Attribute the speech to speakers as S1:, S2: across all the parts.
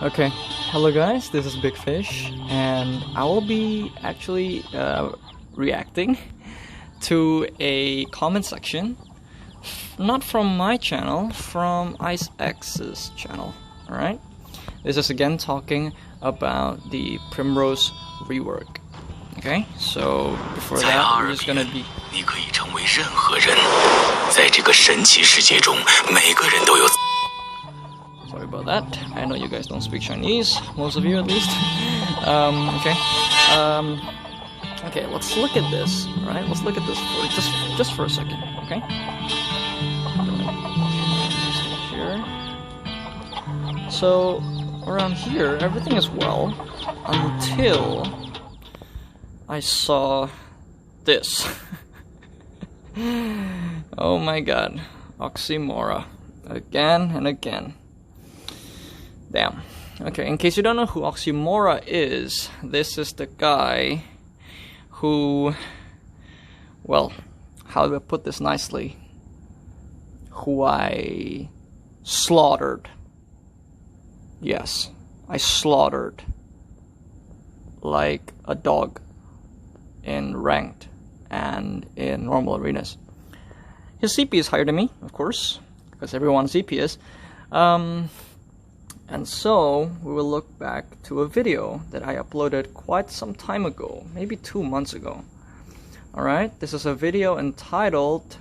S1: Okay, hello guys, this is BigFish, and I will be actually reacting to a comment section, not from my channel, from icex's channel, alright? This is again talking about the Primrose rework, okay? So, before that, we're just gonna be... Sorry about that. I know you guys don't speak Chinese, most of you at least. Okay, let's look at this. All right, let's look at this for just for a second. Okay. Here. So around here, everything is well until I saw this. Oh my God, Oxymora again and again. Damn. Okay, in case you don't know who Oxymora is, this is the guy who, well, how do I put this nicely? Who I slaughtered. Yes, I slaughtered like a dog in ranked and in normal arenas. His CP is higher than me, of course, because everyone's CP is. And so, we will look back to a video that I uploaded quite some time ago, maybe 2 months ago. Alright, this is a video entitled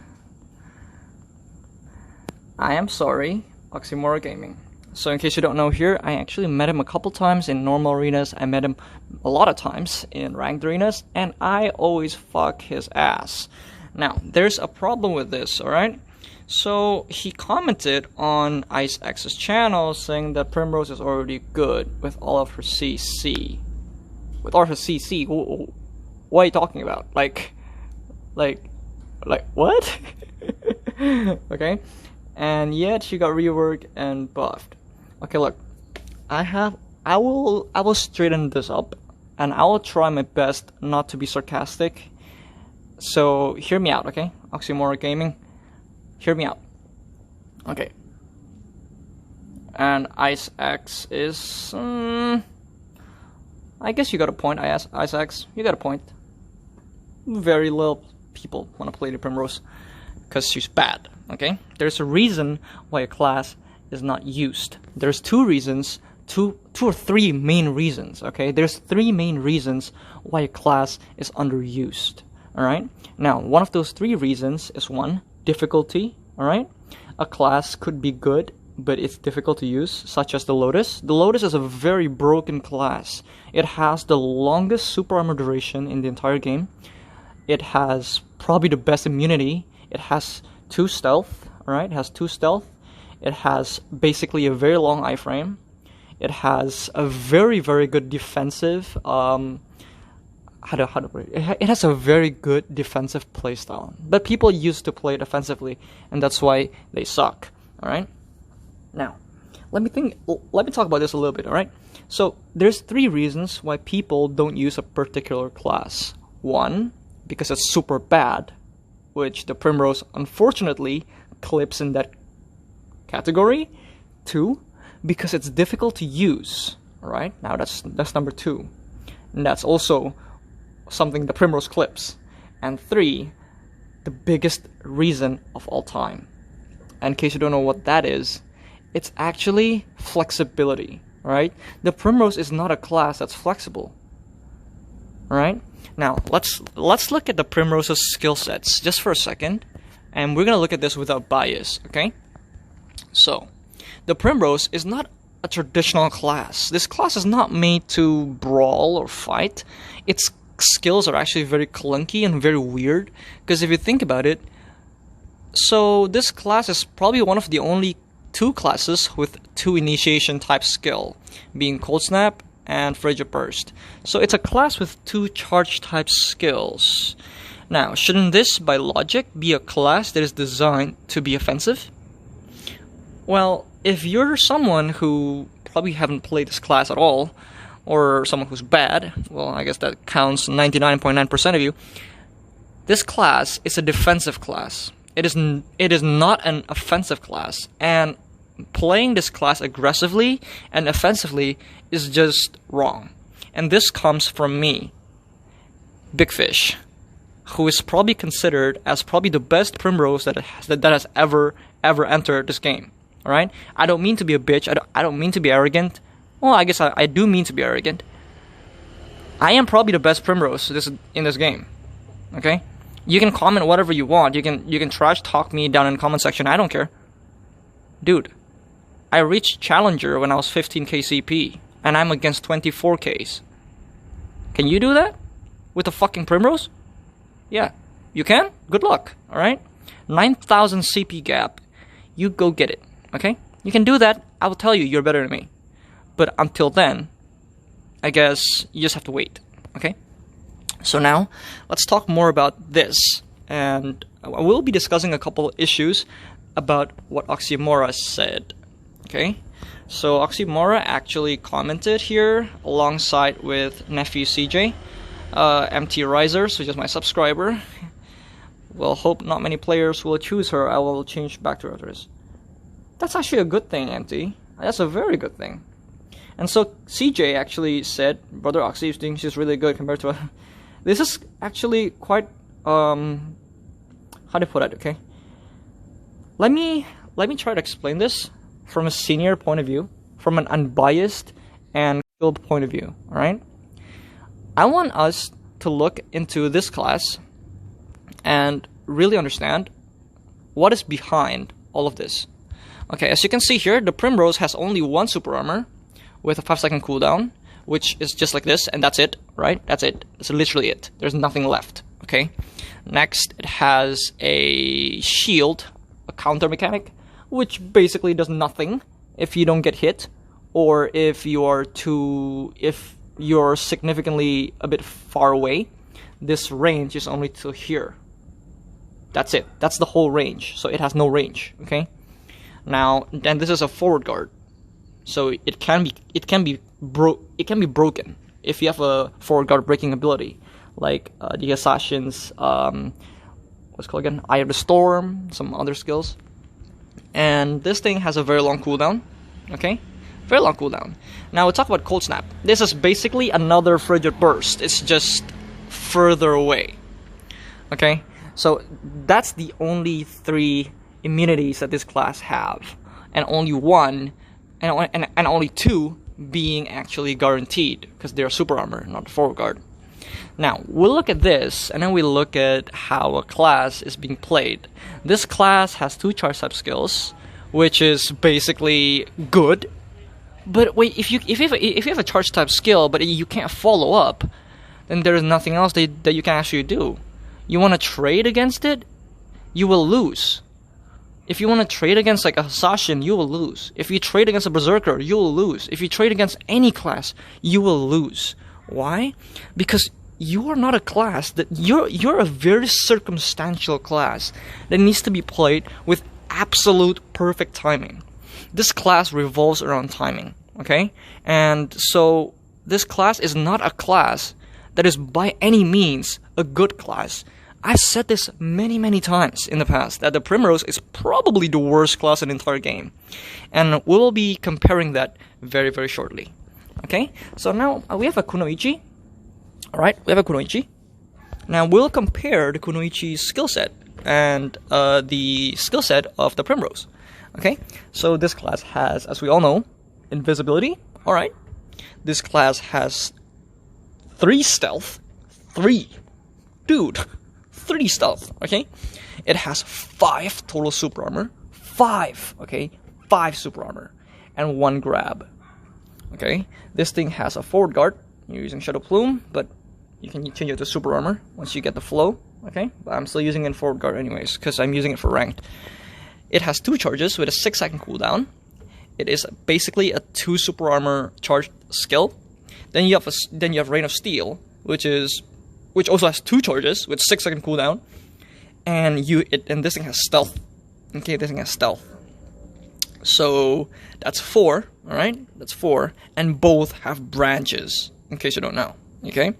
S1: I Am Sorry, Oxymora Gaming. So in case you don't know here, I actually met him a couple times in normal arenas, I met him a lot of times in ranked arenas, and I always fuck his ass. Now, there's a problem with this, alright? So he commented on icex's channel saying that Primrose is already good with all of her CC. With all her CC? What are you talking about? Like what? Okay, and yet she got reworked and buffed. Okay, look, I will straighten this up, and I will try my best not to be sarcastic. So hear me out, okay? Oxymora Gaming. Hear me out. Okay. And icex is... I guess you got a point, icex. You got a point. Very little people want to play the Primrose because she's bad, okay? There's a reason why a class is not used. There's two reasons, two or three main reasons, okay? There's three main reasons why a class is underused, alright? Now, one of those three reasons is one, difficulty, alright? A class could be good, but it's difficult to use, such as the Lotus. The Lotus is a very broken class. It has the longest super armor duration in the entire game. It has probably the best immunity. It has 2 stealth, alright? It has 2 stealth. It has basically a very long iframe. It has a very, very good defensive, it has a very good defensive playstyle, but people used to play it offensively, and that's why they suck. All right. Now, let me talk about this a little bit. All right. So there's 3 reasons why people don't use a particular class. 1, because it's super bad, which the Primrose unfortunately clips in that category. 2, because it's difficult to use. All right. Now that's number 2, and that's also something the Primrose clips. And 3, the biggest reason of all time, and in case you don't know what that is, it's actually flexibility, right? The Primrose is not a class that's flexible. Alright? Now, let's look at the Primrose's skill sets just for a second, and we're gonna look at this without bias, okay? So, the Primrose is not a traditional class. This class is not made to brawl or fight. Its skills are actually very clunky and very weird, because if you think about it, so this class is probably one of the only 2 classes with 2 initiation type skill, being Cold Snap and Frigid Burst. So it's a class with 2 charge type skills. Now, shouldn't this by logic be a class that is designed to be offensive? Well, if you're someone who probably haven't played this class at all, or someone who's bad, well, I guess that counts 99.9% of you, this class is a defensive class. It is not an offensive class, and playing this class aggressively and offensively is just wrong. And this comes from me, BigFish, who is probably considered as probably the best primrose that has ever entered this game. All right? I don't mean to be a bitch. I don't mean to be arrogant. Well, I guess I do mean to be arrogant. I am probably the best primrose in this game. Okay? You can comment whatever you want. You can trash talk me down in the comment section. I don't care. Dude, I reached Challenger when I was 15k CP, and I'm against 24ks. Can you do that? With a fucking primrose? Yeah. You can? Good luck. Alright? 9,000 CP gap. You go get it. Okay? You can do that. I will tell you you're better than me. But until then, I guess you just have to wait. Okay? So now, let's talk more about this. And we'll be discussing a couple issues about what Oxymora said. Okay? So Oxymora actually commented here alongside with nephew CJ, MT Risers, which is my subscriber. Well, hope not many players will choose her. I will change back to others. That's actually a good thing, MT. That's a very good thing. And so CJ actually said, Brother Oxy thinks she's really good compared to her. This is actually quite, how to put it, okay? Let me try to explain this from a senior point of view, from an unbiased and skilled point of view, alright? I want us to look into this class and really understand what is behind all of this. Okay, as you can see here, the Primrose has only one super armor with a 5-second cooldown, which is just like this, and that's it, right? That's it. That's literally it. There's nothing left, okay? Next, it has a shield, a counter mechanic, which basically does nothing if you don't get hit, or if you're significantly a bit far away. This range is only to here. That's it. That's the whole range. So it has no range, okay? Now, then this is a forward guard. So it can be broken if you have a forward guard breaking ability, like the Assassin's what's it called again? Eye of the Storm, some other skills. And this thing has a very long cooldown, okay? Very long cooldown. Now we'll talk about Cold Snap. This is basically another Frigid Burst. It's just further away, okay? So that's the only 3 immunities that this class have, and only one, and only 2 being actually guaranteed because they're super armor, not forward guard. Now we'll look at this, and then we look at how a class is being played. This class has 2 charge type skills, which is basically good. But wait, if you have a charge type skill, but you can't follow up, then there is nothing else that you can actually do. You want to trade against it, you will lose. If you want to trade against like a Assassin, you will lose. If you trade against a Berserker, you will lose. If you trade against any class, you will lose. Why? Because you are not a class that you're a very circumstantial class that needs to be played with absolute perfect timing. This class revolves around timing, okay? And so this class is not a class that is by any means a good class. I've said this many times in the past, that the Primrose is probably the worst class in the entire game. And we will be comparing that very shortly. Okay? So now we have a Kunoichi. Alright, we have a Kunoichi. Now we'll compare the Kunoichi's skill set and the skill set of the Primrose. Okay? So this class has, as we all know, invisibility. Alright. This class has 3 stealth. 3. Dude. 3 stealth, okay? It has 5 total super armor. 5, okay? 5 super armor. And 1 grab. Okay? This thing has a forward guard. You're using Shadow Plume, but you can change it to super armor once you get the flow, okay? But I'm still using it in forward guard anyways, because I'm using it for ranked. It has 2 charges with a 6-second cooldown. It is basically a 2 super armor charged skill. Then you have Rain of Steel, which also has 2 charges with 6-second cooldown, and this thing has stealth. Okay, this thing has stealth. So that's 4. All right, that's 4, and both have branches. In case you don't know, okay.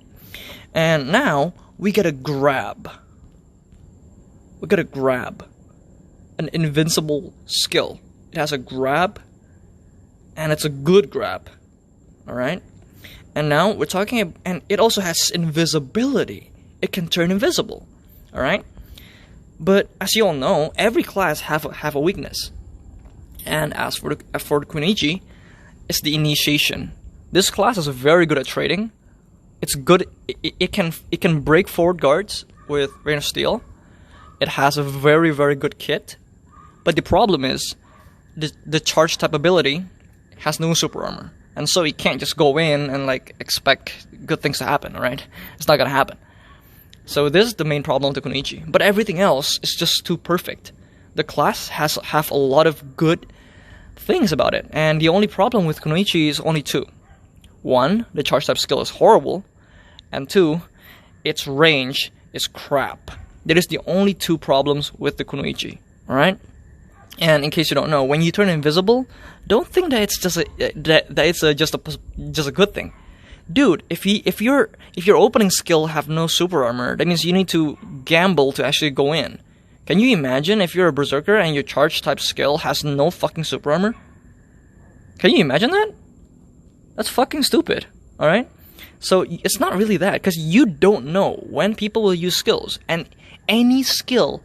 S1: And now we get a grab. We get a grab, an invincible skill, it has a grab, and it's a good grab. Alright? And now we're talking, and it also has invisibility. It can turn invisible. Alright? But as you all know, every class have a weakness. And as for the Kunoichi, it's the initiation. This class is very good at trading. It's good. It can break forward guards with Rain of Steel. It has a very, very good kit. But the problem is, the charge type ability has no super armor. And so you can't just go in and like expect good things to happen, right? It's not gonna happen. So this is the main problem to Kunoichi. But everything else is just too perfect. The class have a lot of good things about it. And the only problem with Kunoichi is only two. One, the charge type skill is horrible. And two, its range is crap. That is the only two problems with the Kunoichi. Alright? And in case you don't know, when you turn invisible, don't think that it's just a good thing. Dude, if your opening skill have no super armor, that means you need to gamble to actually go in. Can you imagine if you're a berserker and your charge type skill has no fucking super armor? Can you imagine that? That's fucking stupid. Alright? So it's not really that, because you don't know when people will use skills, and any skill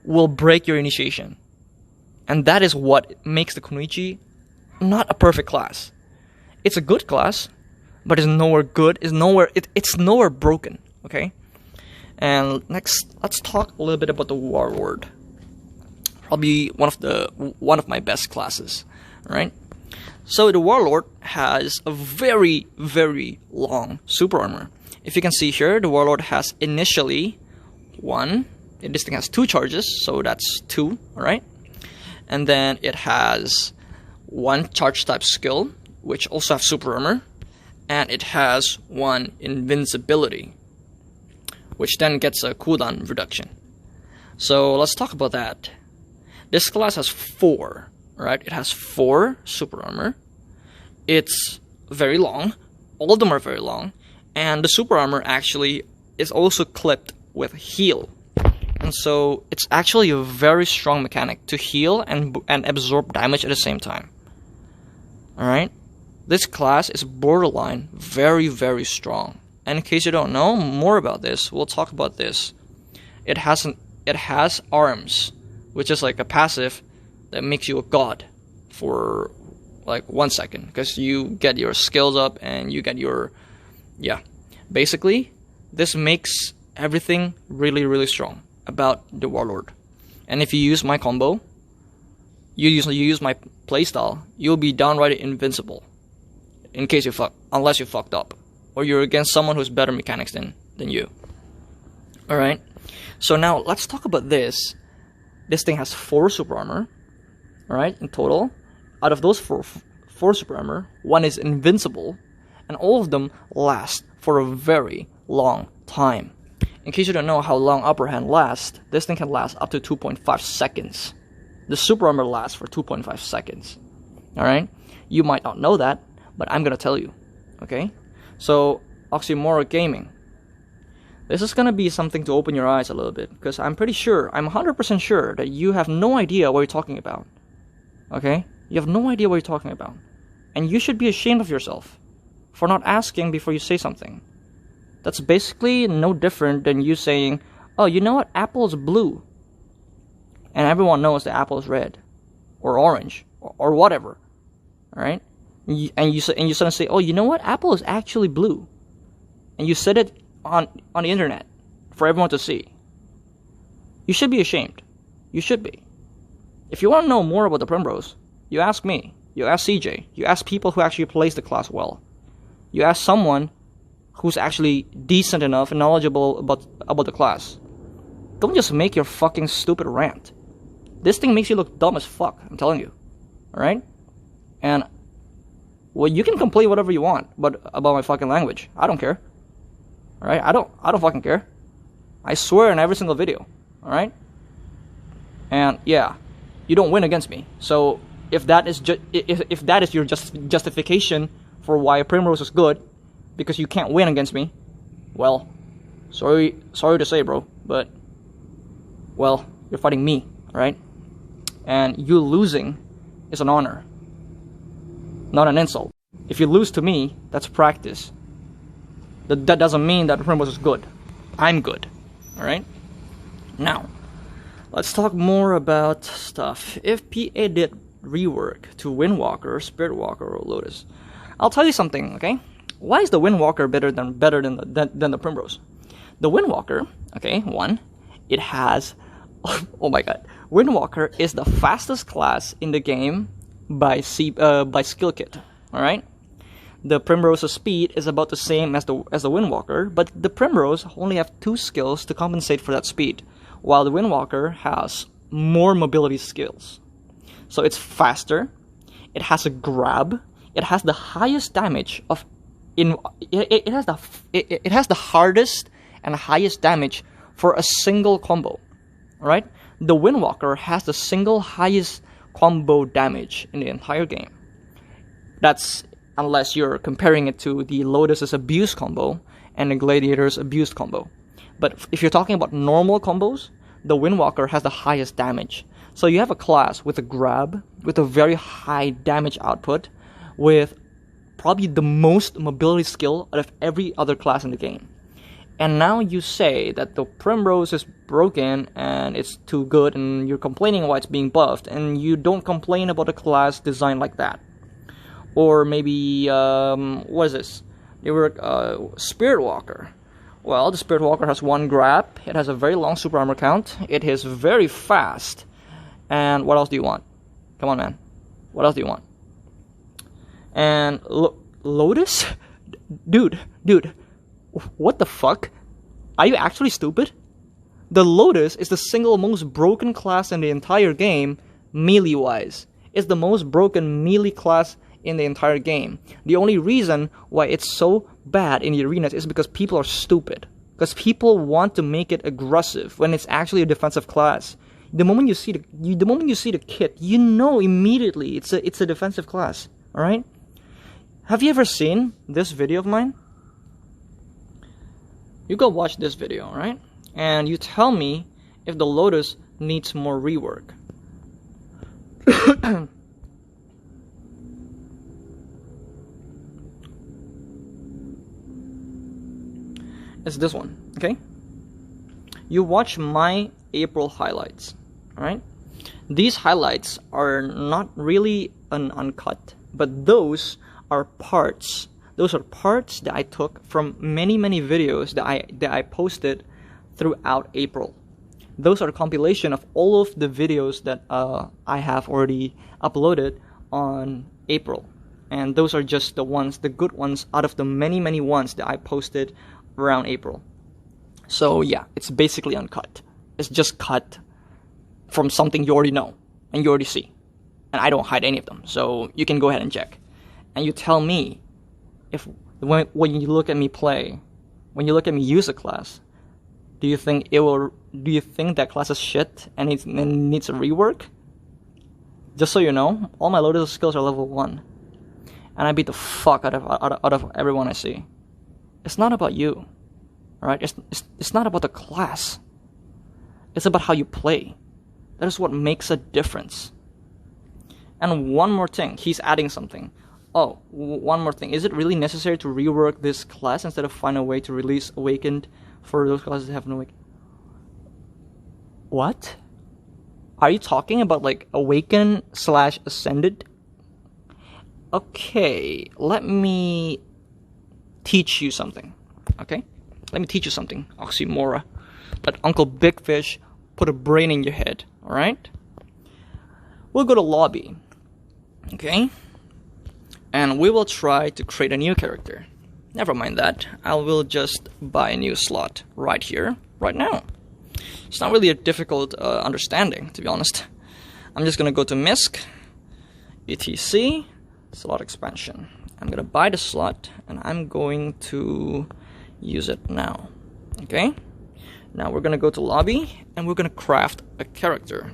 S1: will break your initiation. And that is what makes the Kunoichi not a perfect class. It's a good class, but it's nowhere good. It's nowhere broken. Okay. And next, let's talk a little bit about the Warlord. Probably one of my best classes. Right. So the Warlord has a very, very long super armor. If you can see here, the Warlord has initially one. This thing has 2 charges, so that's 2. All right. And then it has 1 charge type skill, which also has super armor, and it has 1 invincibility, which then gets a cooldown reduction. So let's talk about that. This class has 4, right? It has 4 super armor. It's very long. All of them are very long. And the super armor actually is also clipped with heal. And so it's actually a very strong mechanic to heal and absorb damage at the same time. Alright? This class is borderline very, very strong. And in case you don't know more about this, we'll talk about this. It has arms, which is like a passive that makes you a god for like 1 second. Because you get your skills up and you get your... Yeah. Basically, this makes everything really, really strong about the Warlord. And if you use my combo, you use my playstyle, you'll be downright invincible. In case unless you fucked up, or you're against someone who's better mechanics than you. Alright, so now let's talk about this. This thing has 4 super armor, alright, in total. Out of those 4 super armor, 1 is invincible, and all of them last for a very long time. In case you don't know how long upper hand lasts, this thing can last up to 2.5 seconds. The super armor lasts for 2.5 seconds. Alright? You might not know that, but I'm gonna tell you. Okay? So, Oxymora Gaming. This is gonna be something to open your eyes a little bit, because I'm 100% sure that you have no idea what you're talking about. Okay? You have no idea what you're talking about. And you should be ashamed of yourself for not asking before you say something. That's basically no different than you saying, oh, you know what, apple is blue. And everyone knows that apple is red. Or orange. Or whatever. Alright? And you suddenly say, oh, you know what, apple is actually blue. And you said it on the internet for everyone to see. You should be ashamed. You should be. If you want to know more about the primrose, you ask me. You ask CJ. You ask people who actually plays the class well. You ask someone who's actually decent enough and knowledgeable about the class. Don't just make your fucking stupid rant. This thing makes you look dumb as fuck, I'm telling you. Alright? And, well, you can complain whatever you want about my fucking language. I don't care. Alright? I don't fucking care. I swear in every single video. Alright? And, yeah, you don't win against me. So, if that is your justification for why Primrose is good, because you can't win against me, well, sorry to say, bro, but, well, you're fighting me, right? And you losing is an honor, not an insult. If you lose to me, that's practice. That doesn't mean that Primrose is good. I'm good. Alright? Now, let's talk more about stuff. If PA did rework to Windwalker, Spiritwalker, or Lotus, I'll tell you something, okay? Why is the Windwalker better than the Primrose? The Windwalker, okay, one, it has, oh my god, Windwalker is the fastest class in the game by skill kit, alright? The Primrose's speed is about the same as the Windwalker, but the Primrose only have 2 skills to compensate for that speed, while the Windwalker has more mobility skills. So it's faster, it has a grab, it has the highest damage of it has the hardest and highest damage for a single combo, right? The Windwalker has the single highest combo damage in the entire game. That's unless you're comparing it to the Lotus's abuse combo and the Gladiator's abused combo. But if you're talking about normal combos, the Windwalker has the highest damage. So you have a class with a grab, with a very high damage output, with probably the most mobility skill out of every other class in the game. And now you say that the Primrose is broken and it's too good and you're complaining why it's being buffed, and you don't complain about a class designed like that. Or maybe, what is this? They were Spiritwalker. Well, the Spiritwalker has 1 grab, it has a very long super armor count, it is very fast, and what else do you want? Come on, man. What else do you want? And Lotus? Dude, what the fuck? Are you actually stupid? The Lotus is the single most broken class in the entire game, melee-wise. It's the most broken melee class in the entire game. The only reason why it's so bad in the arenas is because people are stupid. Because people want to make it aggressive when it's actually a defensive class. The moment you see the kit, you know immediately it's a defensive class. All right? Have you ever seen this video of mine? You go watch this video, all right? And you tell me if the Lotus needs more rework. It's this one, okay? You watch my April highlights, alright? These highlights are not really an uncut, but those are parts. Those are parts that I took from many videos that I posted throughout April. Those are a compilation of all of the videos that I have already uploaded on April. And those are just the ones, the good ones, out of the many ones that I posted around April. So yeah, it's basically uncut. It's just cut from something you already know and you already see. And I don't hide any of them, so you can go ahead and check. And you tell me if when you look at me play, when you look at me use a class, do you think that class is shit and it needs a rework? Just so you know, all my Lotus skills are level 1. And I beat the fuck out of everyone I see. It's not about you. Alright? It's not about the class. It's about how you play. That is what makes a difference. And one more thing, he's adding something. Oh, one more thing. Is it really necessary to rework this class instead of find a way to release Awakened for those classes that have no Awakened? What? Are you talking about like Awakened / Ascended? Okay, let me teach you something. Okay? Let me teach you something, Oxymora. Let Uncle BigFish put a brain in your head, alright? We'll go to lobby. Okay? And we will try to create a new character. Never mind that. I will just buy a new slot right here, right now. It's not really a difficult understanding, to be honest. I'm just gonna go to MISC, etc, slot expansion. I'm gonna buy the slot, and I'm going to use it now. Okay? Now we're gonna go to lobby, and we're gonna craft a character.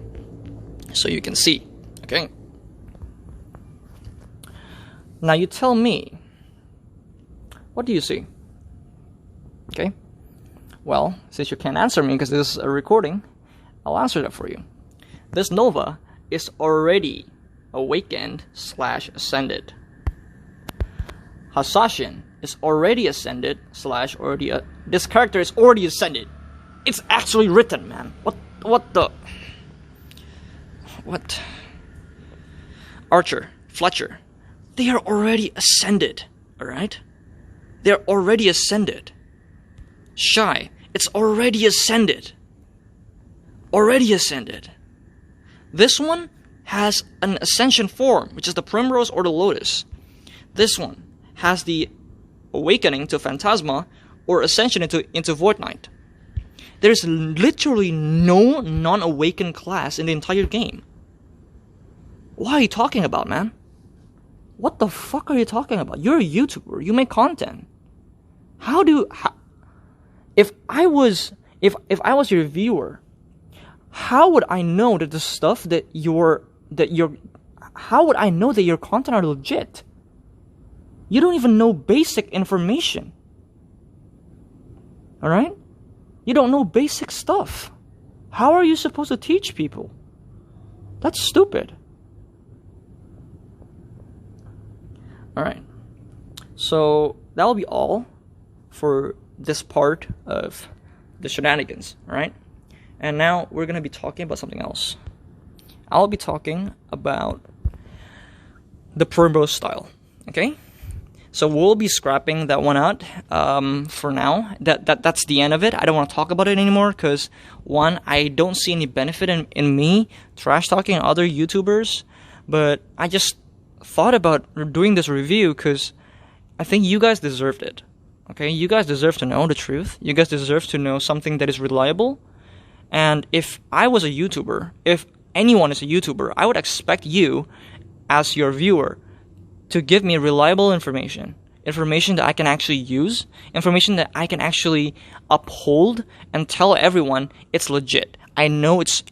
S1: So you can see. Okay? Now you tell me, what do you see? Okay? Well, since you can't answer me because this is a recording, I'll answer that for you. This Nova is already awakened / ascended. Hasashin is already ascended / already. This character is already ascended. It's actually written, man. What the? What? Archer, Fletcher, they are already ascended. All right, they're already ascended. Shy, it's already ascended. Already ascended. This one has an ascension form, which is the primrose or the lotus. This one has the awakening to phantasma or ascension into void knight. There's literally no non-awakened class in the entire game. What are you talking about, man? What the fuck are you talking about? You're a YouTuber. You make content. If I was your viewer, how would I know that the stuff how would I know that your content are legit? You don't even know basic information. Alright? You don't know basic stuff. How are you supposed to teach people? That's stupid. Alright. So, that'll be all for this part of the shenanigans, alright? And now we're going to be talking about something else. I'll be talking about the primrose style, okay? So we'll be scrapping that one out for now. That's the end of it. I don't want to talk about it anymore because, one, I don't see any benefit in me trash talking other YouTubers, but I just thought about doing this review because I think you guys deserved it. Okay, you guys deserve to know the truth. You guys deserve to know something that is reliable. And if I was a YouTuber, if anyone is a YouTuber, I would expect you, as your viewer, to give me reliable information. Information that I can actually use. Information that I can actually uphold and tell everyone it's legit. I know it's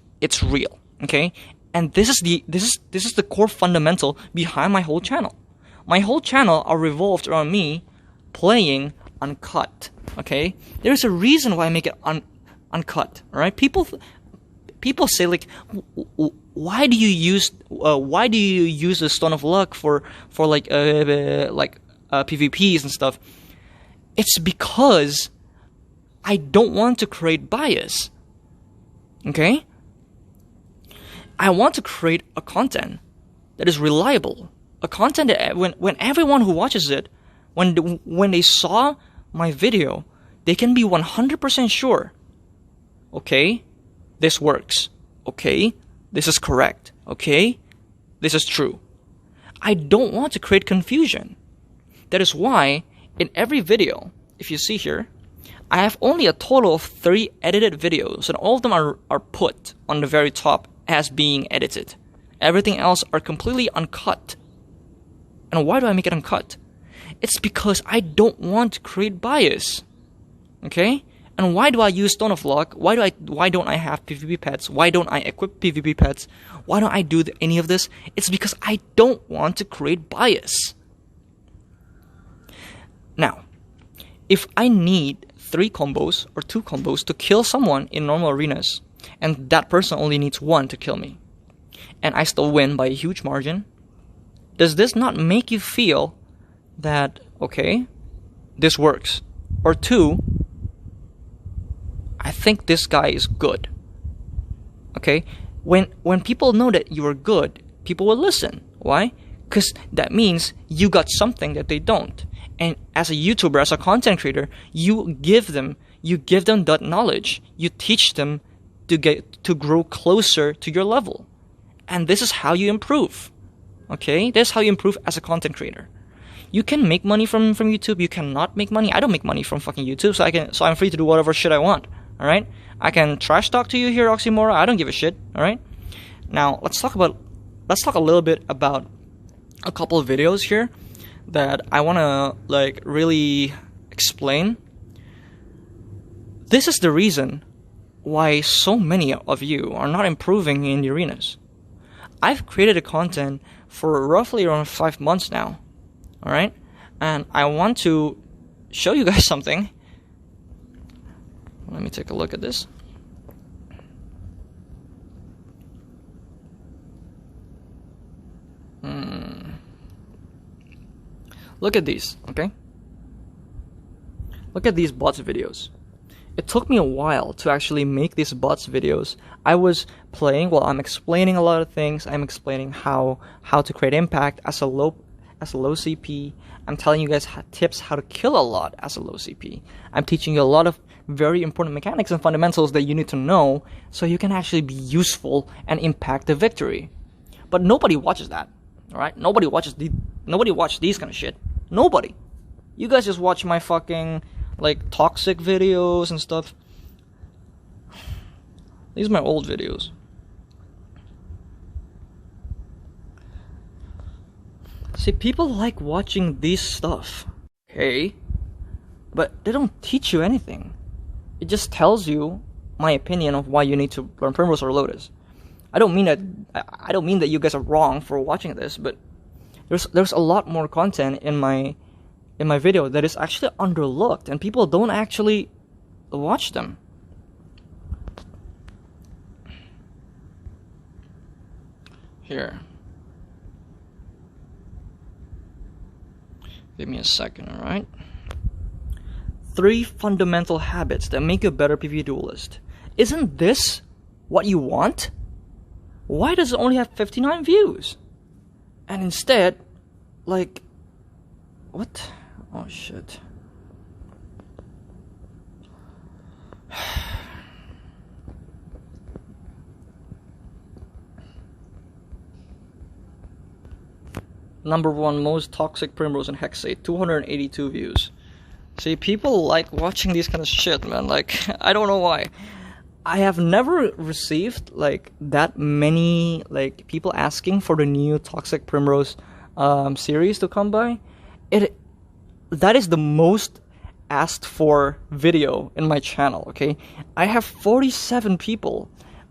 S1: real. Okay? And this is the core fundamental behind my whole channel. My whole channel are revolved around me playing uncut. Okay? There's a reason why I make it uncut. Alright? People say like, why do you use the Stone of Luck for like PvPs and stuff? It's because I don't want to create bias. Okay? I want to create a content that is reliable. A content that when everyone who watches it, when they saw my video, they can be 100% sure. Okay? This works. Okay? This is correct. Okay? This is true. I don't want to create confusion. That is why, in every video, if you see here, I have only a total of 3 edited videos, and all of them are put on the very top as being edited. Everything else are completely uncut. And why do I make it uncut? It's because I don't want to create bias. Okay? And why do I use Stone of Luck? Why don't I have PvP pets? Why don't I equip PvP pets? Why don't I do any of this? It's because I don't want to create bias. Now, if I need 3 combos or 2 combos to kill someone in normal arenas, and that person only needs 1 to kill me, and I still win by a huge margin, does this not make you feel that, okay, this works? Or 2, I think this guy is good. Okay? When people know that you are good, people will listen. Why? Because that means you got something that they don't. And as a YouTuber, as a content creator, you give them that knowledge. You teach them to grow closer to your level. And this is how you improve. Okay? This is how you improve as a content creator. You can make money from YouTube. You cannot make money. I don't make money from fucking YouTube, so I'm free to do whatever shit I want. Alright? I can trash talk to you here, Oxymora. I don't give a shit. Alright? Now, let's talk a little bit about a couple of videos here that I want to really explain. This is the reason why so many of you are not improving in the arenas. I've created a content for roughly around 5 months now. Alright? And I want to show you guys something. Let me take a look at this. Look at these, okay? Look at these bots videos. It took me a while to actually make these bots videos. I was playing, well, I'm explaining a lot of things. I'm explaining how to create impact as a low CP. I'm telling you guys tips how to kill a lot as a low CP. I'm teaching you a lot of very important mechanics and fundamentals that you need to know so you can actually be useful and impact the victory. But nobody watches that, all right? Nobody watches these kind of shit. Nobody. You guys just watch my fucking like toxic videos and stuff. These are my old videos. See, people like watching these stuff, okay? But they don't teach you anything. It just tells you my opinion of why you need to learn primrose or lotus. I don't mean that you guys are wrong for watching this, but there's a lot more content in my video that is actually underlooked and people don't actually watch them. Here. Give me a second, alright? 3 fundamental habits that make you a better PvP duelist. Isn't this what you want? Why does it only have 59 views? And instead, like, what? Oh shit. Number 1 most toxic primrose and hexate, 282 views. See, people like watching these kind of shit, man. Like, I don't know why. I have never received like that many like people asking for the new toxic primrose series to come by. That is the most asked for video in my channel, okay? I have 47 people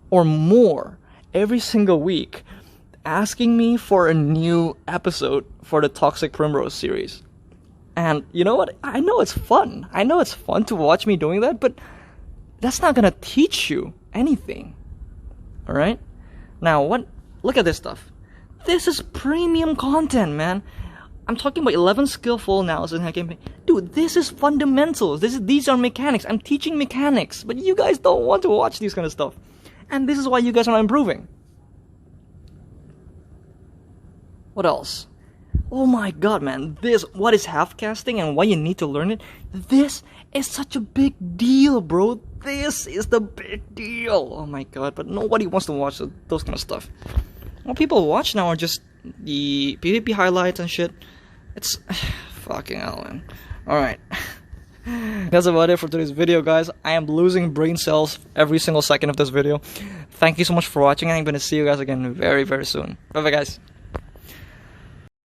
S1: or more every single week asking me for a new episode for the toxic primrose series. And you know what? I know it's fun. I know it's fun to watch me doing that, but that's not gonna teach you anything. Alright? Now, look at this stuff. This is premium content, man. I'm talking about 11 skillful analysis and campaign. Dude, this is fundamentals. These are mechanics. I'm teaching mechanics, but you guys don't want to watch these kind of stuff. And this is why you guys are not improving. What else? Oh my god, man. What is half casting and why you need to learn it? This is such a big deal, bro. This is the big deal. Oh my god, but nobody wants to watch those kind of stuff. What people watch now are just the PvP highlights and shit. It's fucking hell, man. Alright. That's about it for today's video, guys. I am losing brain cells every single second of this video. Thank you so much for watching, and I'm going to see you guys again very, very soon. Bye-bye, guys.